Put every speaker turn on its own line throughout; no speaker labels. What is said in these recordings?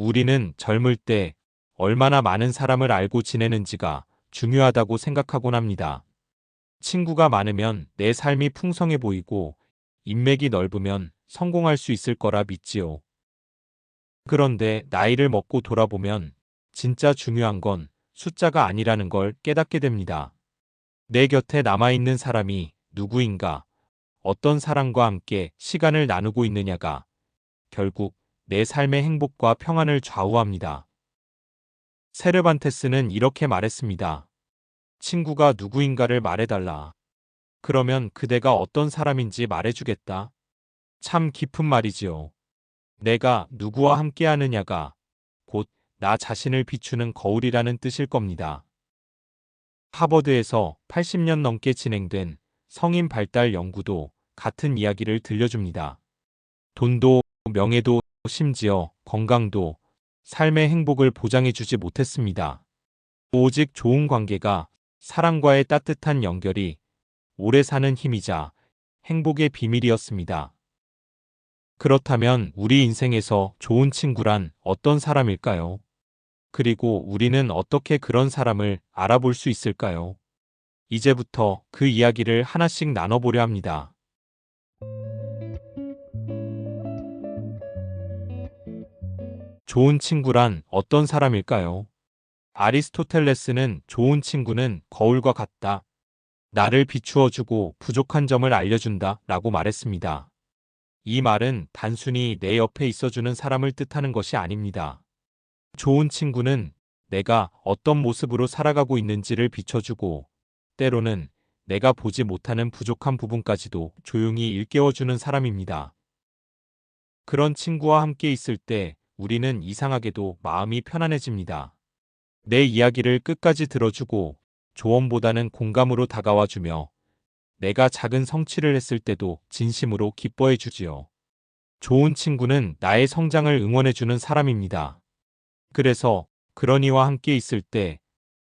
우리는 젊을 때 얼마나 많은 사람을 알고 지내는지가 중요하다고 생각하곤 합니다. 친구가 많으면 내 삶이 풍성해 보이고 인맥이 넓으면 성공할 수 있을 거라 믿지요. 그런데 나이를 먹고 돌아보면 진짜 중요한 건 숫자가 아니라는 걸 깨닫게 됩니다. 내 곁에 남아있는 사람이 누구인가, 어떤 사람과 함께 시간을 나누고 있느냐가 결국 내 삶의 행복과 평안을 좌우합니다. 세르반테스는 이렇게 말했습니다. 친구가 누구인가를 말해달라. 그러면 그대가 어떤 사람인지 말해주겠다. 참 깊은 말이지요. 내가 누구와 함께하느냐가 곧 나 자신을 비추는 거울이라는 뜻일 겁니다. 하버드에서 80년 넘게 진행된 성인 발달 연구도 같은 이야기를 들려줍니다. 돈도, 명예도, 심지어 건강도 삶의 행복을 보장해주지 못했습니다. 오직 좋은 관계가, 사랑과의 따뜻한 연결이 오래 사는 힘이자 행복의 비밀이었습니다. 그렇다면 우리 인생에서 좋은 친구란 어떤 사람일까요? 그리고 우리는 어떻게 그런 사람을 알아볼 수 있을까요? 이제부터 그 이야기를 하나씩 나눠보려 합니다. 좋은 친구란 어떤 사람일까요? 아리스토텔레스는 좋은 친구는 거울과 같다. 나를 비추어주고 부족한 점을 알려준다 라고 말했습니다. 이 말은 단순히 내 옆에 있어주는 사람을 뜻하는 것이 아닙니다. 좋은 친구는 내가 어떤 모습으로 살아가고 있는지를 비춰주고 때로는 내가 보지 못하는 부족한 부분까지도 조용히 일깨워주는 사람입니다. 그런 친구와 함께 있을 때 우리는 이상하게도 마음이 편안해집니다. 내 이야기를 끝까지 들어주고 조언보다는 공감으로 다가와주며 내가 작은 성취를 했을 때도 진심으로 기뻐해 주지요. 좋은 친구는 나의 성장을 응원해주는 사람입니다. 그래서 그런 이와 함께 있을 때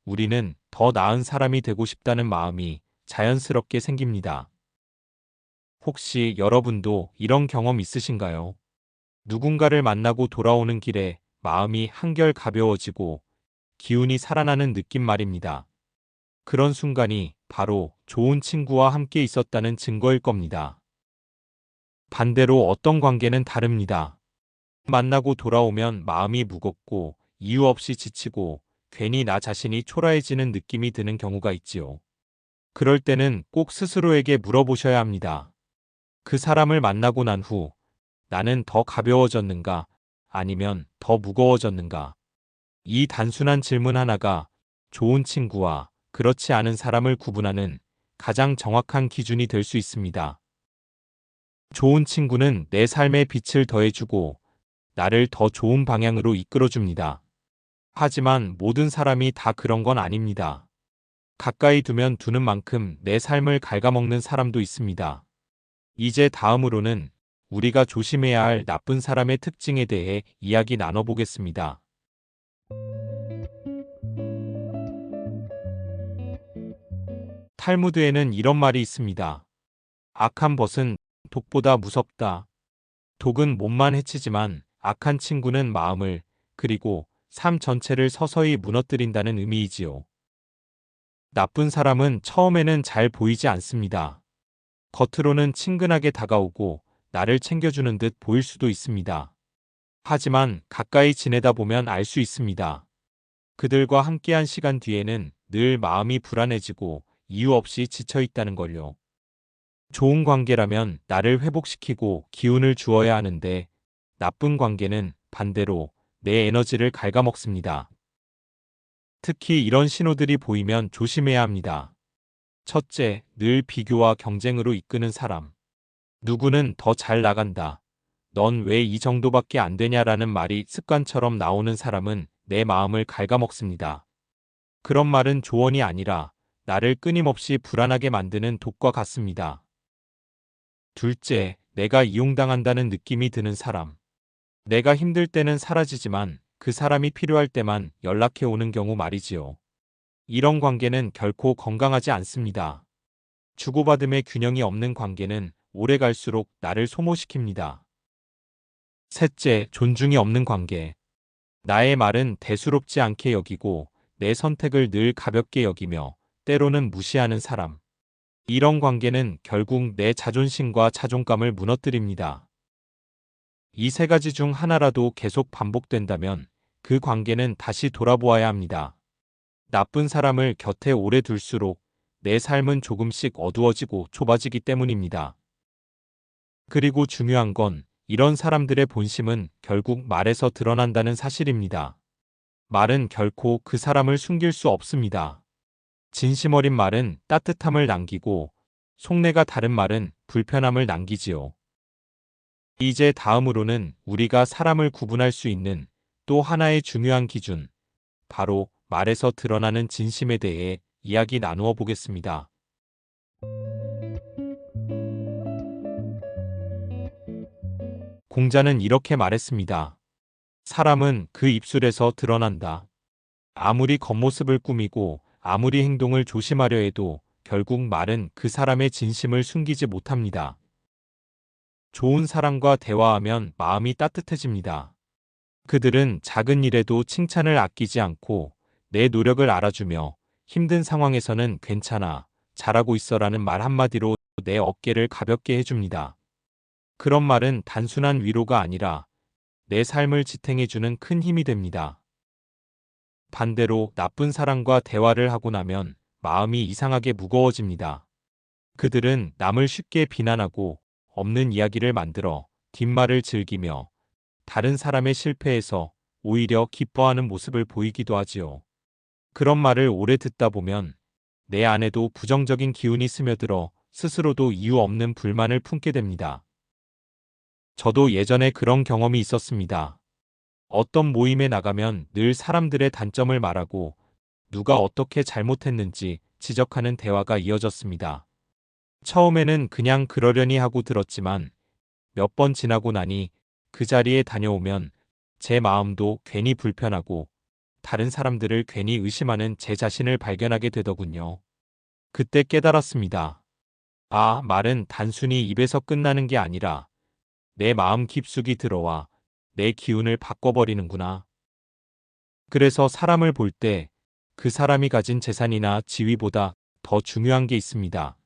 우리는 더 나은 사람이 되고 싶다는 마음이 자연스럽게 생깁니다. 혹시 여러분도 이런 경험 있으신가요? 누군가를 만나고 돌아오는 길에 마음이 한결 가벼워지고 기운이 살아나는 느낌 말입니다. 그런 순간이 바로 좋은 친구와 함께 있었다는 증거일 겁니다. 반대로 어떤 관계는 다릅니다. 만나고 돌아오면 마음이 무겁고 이유 없이 지치고 괜히 나 자신이 초라해지는 느낌이 드는 경우가 있지요. 그럴 때는 꼭 스스로에게 물어보셔야 합니다. 그 사람을 만나고 난 후 나는 더 가벼워졌는가 아니면 더 무거워졌는가? 이 단순한 질문 하나가 좋은 친구와 그렇지 않은 사람을 구분하는 가장 정확한 기준이 될 수 있습니다. 좋은 친구는 내 삶에 빛을 더해주고 나를 더 좋은 방향으로 이끌어줍니다. 하지만 모든 사람이 다 그런 건 아닙니다. 가까이 두면 두는 만큼 내 삶을 갉아먹는 사람도 있습니다. 이제 다음으로는 우리가 조심해야 할 나쁜 사람의 특징에 대해 이야기 나눠보겠습니다. 탈무드에는 이런 말이 있습니다. 악한 벗은 독보다 무섭다. 독은 몸만 해치지만 악한 친구는 마음을 그리고 삶 전체를 서서히 무너뜨린다는 의미이지요. 나쁜 사람은 처음에는 잘 보이지 않습니다. 겉으로는 친근하게 다가오고 나를 챙겨주는 듯 보일 수도 있습니다. 하지만 가까이 지내다 보면 알 수 있습니다. 그들과 함께한 시간 뒤에는 늘 마음이 불안해지고 이유 없이 지쳐 있다는 걸요. 좋은 관계라면 나를 회복시키고 기운을 주어야 하는데 나쁜 관계는 반대로 내 에너지를 갉아먹습니다. 특히 이런 신호들이 보이면 조심해야 합니다. 첫째, 늘 비교와 경쟁으로 이끄는 사람. 누구는 더 잘 나간다. 넌 왜 이 정도밖에 안 되냐라는 말이 습관처럼 나오는 사람은 내 마음을 갉아먹습니다. 그런 말은 조언이 아니라 나를 끊임없이 불안하게 만드는 독과 같습니다. 둘째, 내가 이용당한다는 느낌이 드는 사람. 내가 힘들 때는 사라지지만 그 사람이 필요할 때만 연락해 오는 경우 말이지요. 이런 관계는 결코 건강하지 않습니다. 주고받음의 균형이 없는 관계는 오래 갈수록 나를 소모시킵니다. 셋째, 존중이 없는 관계. 나의 말은 대수롭지 않게 여기고 내 선택을 늘 가볍게 여기며 때로는 무시하는 사람. 이런 관계는 결국 내 자존심과 자존감을 무너뜨립니다. 이 세 가지 중 하나라도 계속 반복된다면 그 관계는 다시 돌아보아야 합니다. 나쁜 사람을 곁에 오래 둘수록 내 삶은 조금씩 어두워지고 좁아지기 때문입니다. 그리고 중요한 건 이런 사람들의 본심은 결국 말에서 드러난다는 사실입니다. 말은 결코 그 사람을 숨길 수 없습니다. 진심 어린 말은 따뜻함을 남기고 속내가 다른 말은 불편함을 남기지요. 이제 다음으로는 우리가 사람을 구분할 수 있는 또 하나의 중요한 기준, 바로 말에서 드러나는 진심에 대해 이야기 나누어 보겠습니다. 공자는 이렇게 말했습니다. 사람은 그 입술에서 드러난다. 아무리 겉모습을 꾸미고 아무리 행동을 조심하려 해도 결국 말은 그 사람의 진심을 숨기지 못합니다. 좋은 사람과 대화하면 마음이 따뜻해집니다. 그들은 작은 일에도 칭찬을 아끼지 않고 내 노력을 알아주며 힘든 상황에서는 괜찮아, 잘하고 있어라는 말 한마디로 내 어깨를 가볍게 해줍니다. 그런 말은 단순한 위로가 아니라 내 삶을 지탱해주는 큰 힘이 됩니다. 반대로 나쁜 사람과 대화를 하고 나면 마음이 이상하게 무거워집니다. 그들은 남을 쉽게 비난하고 없는 이야기를 만들어 뒷말을 즐기며 다른 사람의 실패에서 오히려 기뻐하는 모습을 보이기도 하지요. 그런 말을 오래 듣다 보면 내 안에도 부정적인 기운이 스며들어 스스로도 이유 없는 불만을 품게 됩니다. 저도 예전에 그런 경험이 있었습니다. 어떤 모임에 나가면 늘 사람들의 단점을 말하고 누가 어떻게 잘못했는지 지적하는 대화가 이어졌습니다. 처음에는 그냥 그러려니 하고 들었지만 몇 번 지나고 나니 그 자리에 다녀오면 제 마음도 괜히 불편하고 다른 사람들을 괜히 의심하는 제 자신을 발견하게 되더군요. 그때 깨달았습니다. 아, 말은 단순히 입에서 끝나는 게 아니라 내 마음 깊숙이 들어와 내 기운을 바꿔버리는구나. 그래서 사람을 볼 때 그 사람이 가진 재산이나 지위보다 더 중요한 게 있습니다.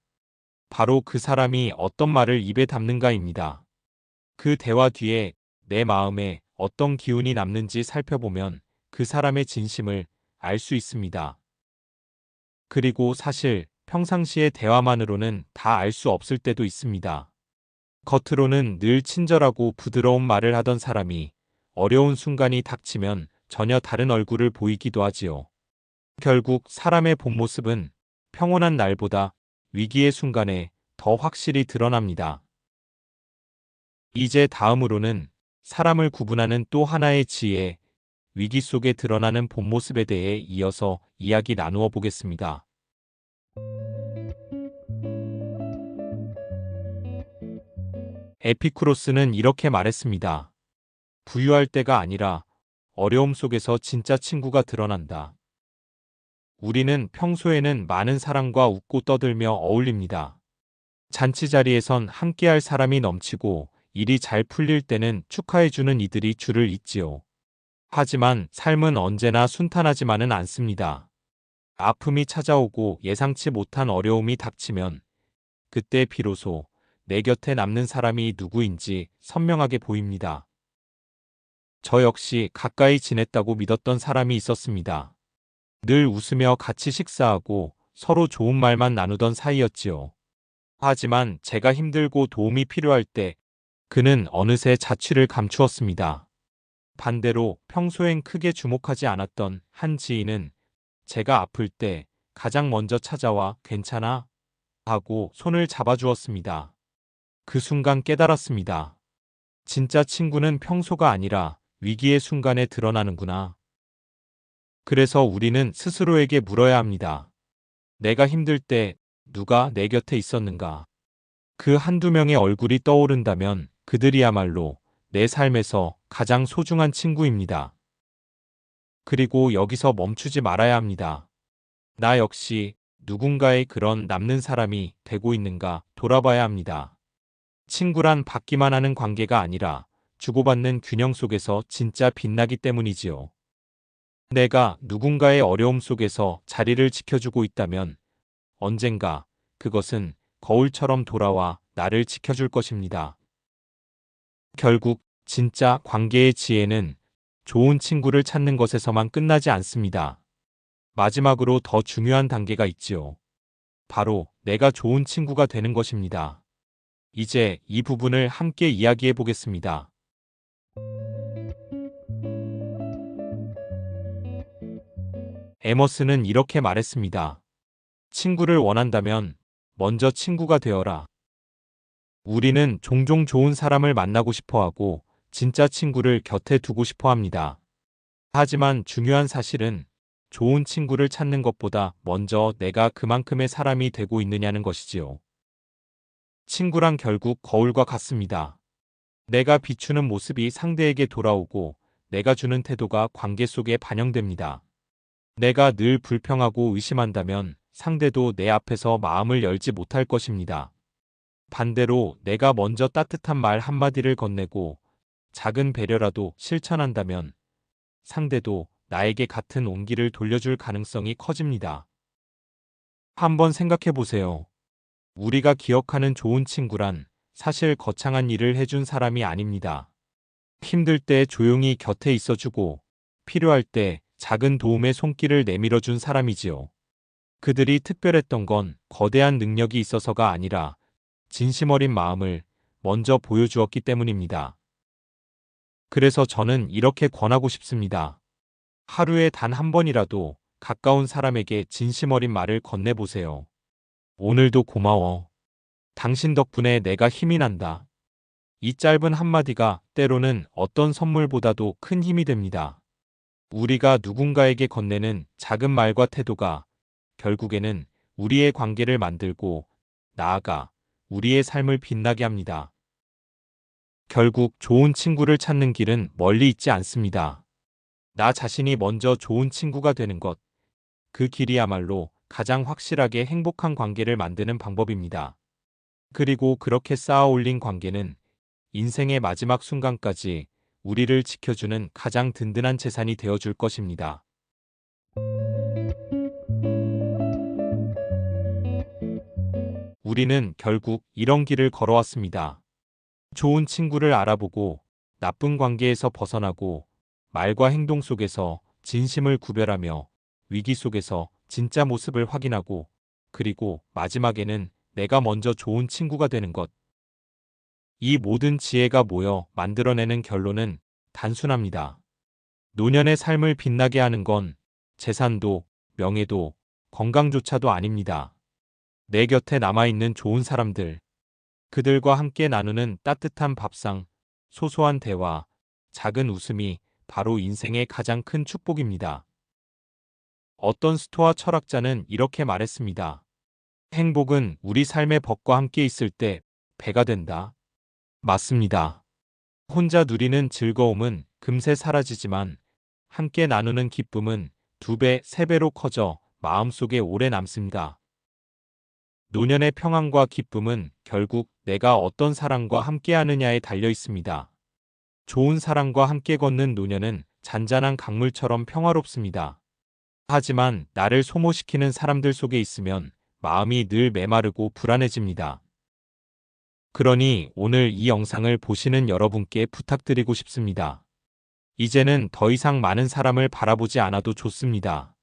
바로 그 사람이 어떤 말을 입에 담는가입니다. 그 대화 뒤에 내 마음에 어떤 기운이 남는지 살펴보면 그 사람의 진심을 알 수 있습니다. 그리고 사실 평상시의 대화만으로는 다 알 수 없을 때도 있습니다. 겉으로는 늘 친절하고 부드러운 말을 하던 사람이 어려운 순간이 닥치면 전혀 다른 얼굴을 보이기도 하지요. 결국 사람의 본 모습은 평온한 날보다 위기의 순간에 더 확실히 드러납니다. 이제 다음으로는 사람을 구분하는 또 하나의 지혜, 위기 속에 드러나는 본 모습에 대해 이어서 이야기 나누어 보겠습니다. 에피쿠로스는 이렇게 말했습니다. 부유할 때가 아니라 어려움 속에서 진짜 친구가 드러난다. 우리는 평소에는 많은 사람과 웃고 떠들며 어울립니다. 잔치 자리에선 함께할 사람이 넘치고 일이 잘 풀릴 때는 축하해주는 이들이 줄을 잇지요. 하지만 삶은 언제나 순탄하지만은 않습니다. 아픔이 찾아오고 예상치 못한 어려움이 닥치면 그때 비로소 내 곁에 남는 사람이 누구인지 선명하게 보입니다. 저 역시 가까이 지냈다고 믿었던 사람이 있었습니다. 늘 웃으며 같이 식사하고 서로 좋은 말만 나누던 사이였지요. 하지만 제가 힘들고 도움이 필요할 때 그는 어느새 자취를 감추었습니다. 반대로 평소엔 크게 주목하지 않았던 한 지인은 제가 아플 때 가장 먼저 찾아와 괜찮아? 하고 손을 잡아주었습니다. 그 순간 깨달았습니다. 진짜 친구는 평소가 아니라 위기의 순간에 드러나는구나. 그래서 우리는 스스로에게 물어야 합니다. 내가 힘들 때 누가 내 곁에 있었는가? 그 한두 명의 얼굴이 떠오른다면 그들이야말로 내 삶에서 가장 소중한 친구입니다. 그리고 여기서 멈추지 말아야 합니다. 나 역시 누군가의 그런 남는 사람이 되고 있는가 돌아봐야 합니다. 친구란 받기만 하는 관계가 아니라 주고받는 균형 속에서 진짜 빛나기 때문이지요. 내가 누군가의 어려움 속에서 자리를 지켜주고 있다면 언젠가 그것은 거울처럼 돌아와 나를 지켜줄 것입니다. 결국 진짜 관계의 지혜는 좋은 친구를 찾는 것에서만 끝나지 않습니다. 마지막으로 더 중요한 단계가 있지요. 바로 내가 좋은 친구가 되는 것입니다. 이제 이 부분을 함께 이야기해 보겠습니다. 에머스는 이렇게 말했습니다. 친구를 원한다면 먼저 친구가 되어라. 우리는 종종 좋은 사람을 만나고 싶어 하고 진짜 친구를 곁에 두고 싶어 합니다. 하지만 중요한 사실은 좋은 친구를 찾는 것보다 먼저 내가 그만큼의 사람이 되고 있느냐는 것이지요. 친구란 결국 거울과 같습니다. 내가 비추는 모습이 상대에게 돌아오고 내가 주는 태도가 관계 속에 반영됩니다. 내가 늘 불평하고 의심한다면 상대도 내 앞에서 마음을 열지 못할 것입니다. 반대로 내가 먼저 따뜻한 말 한마디를 건네고 작은 배려라도 실천한다면 상대도 나에게 같은 온기를 돌려줄 가능성이 커집니다. 한번 생각해 보세요. 우리가 기억하는 좋은 친구란 사실 거창한 일을 해준 사람이 아닙니다. 힘들 때 조용히 곁에 있어주고 필요할 때 작은 도움의 손길을 내밀어준 사람이지요. 그들이 특별했던 건 거대한 능력이 있어서가 아니라 진심 어린 마음을 먼저 보여주었기 때문입니다. 그래서 저는 이렇게 권하고 싶습니다. 하루에 단 한 번이라도 가까운 사람에게 진심 어린 말을 건네보세요. 오늘도 고마워. 당신 덕분에 내가 힘이 난다. 이 짧은 한마디가 때로는 어떤 선물보다도 큰 힘이 됩니다. 우리가 누군가에게 건네는 작은 말과 태도가 결국에는 우리의 관계를 만들고 나아가 우리의 삶을 빛나게 합니다. 결국 좋은 친구를 찾는 길은 멀리 있지 않습니다. 나 자신이 먼저 좋은 친구가 되는 것, 그 길이야말로 가장 확실하게 행복한 관계를 만드는 방법입니다. 그리고 그렇게 쌓아 올린 관계는 인생의 마지막 순간까지 우리를 지켜주는 가장 든든한 재산이 되어줄 것입니다. 우리는 결국 이런 길을 걸어왔습니다. 좋은 친구를 알아보고 나쁜 관계에서 벗어나고 말과 행동 속에서 진심을 구별하며 위기 속에서 진짜 모습을 확인하고 그리고 마지막에는 내가 먼저 좋은 친구가 되는 것. 이 모든 지혜가 모여 만들어내는 결론은 단순합니다. 노년의 삶을 빛나게 하는 건 재산도 명예도 건강조차도 아닙니다. 내 곁에 남아있는 좋은 사람들, 그들과 함께 나누는 따뜻한 밥상, 소소한 대화, 작은 웃음이 바로 인생의 가장 큰 축복입니다. 어떤 스토아 철학자는 이렇게 말했습니다. 행복은 우리 삶의 법과 함께 있을 때 배가 된다. 맞습니다. 혼자 누리는 즐거움은 금세 사라지지만 함께 나누는 기쁨은 2배, 3배로 커져 마음속에 오래 남습니다. 노년의 평안과 기쁨은 결국 내가 어떤 사람과 함께하느냐에 달려 있습니다. 좋은 사람과 함께 걷는 노년은 잔잔한 강물처럼 평화롭습니다. 하지만 나를 소모시키는 사람들 속에 있으면 마음이 늘 메마르고 불안해집니다. 그러니 오늘 이 영상을 보시는 여러분께 부탁드리고 싶습니다. 이제는 더 이상 많은 사람을 바라보지 않아도 좋습니다.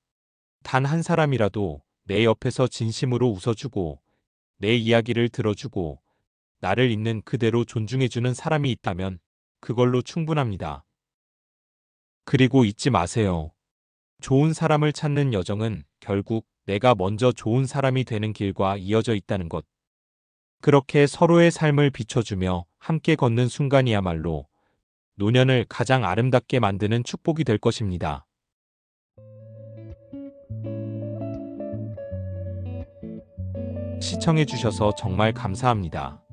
단 한 사람이라도 내 옆에서 진심으로 웃어주고 내 이야기를 들어주고 나를 있는 그대로 존중해주는 사람이 있다면 그걸로 충분합니다. 그리고 잊지 마세요. 좋은 사람을 찾는 여정은 결국 내가 먼저 좋은 사람이 되는 길과 이어져 있다는 것. 그렇게 서로의 삶을 비춰주며 함께 걷는 순간이야말로 노년을 가장 아름답게 만드는 축복이 될 것입니다. 시청해주셔서 정말 감사합니다.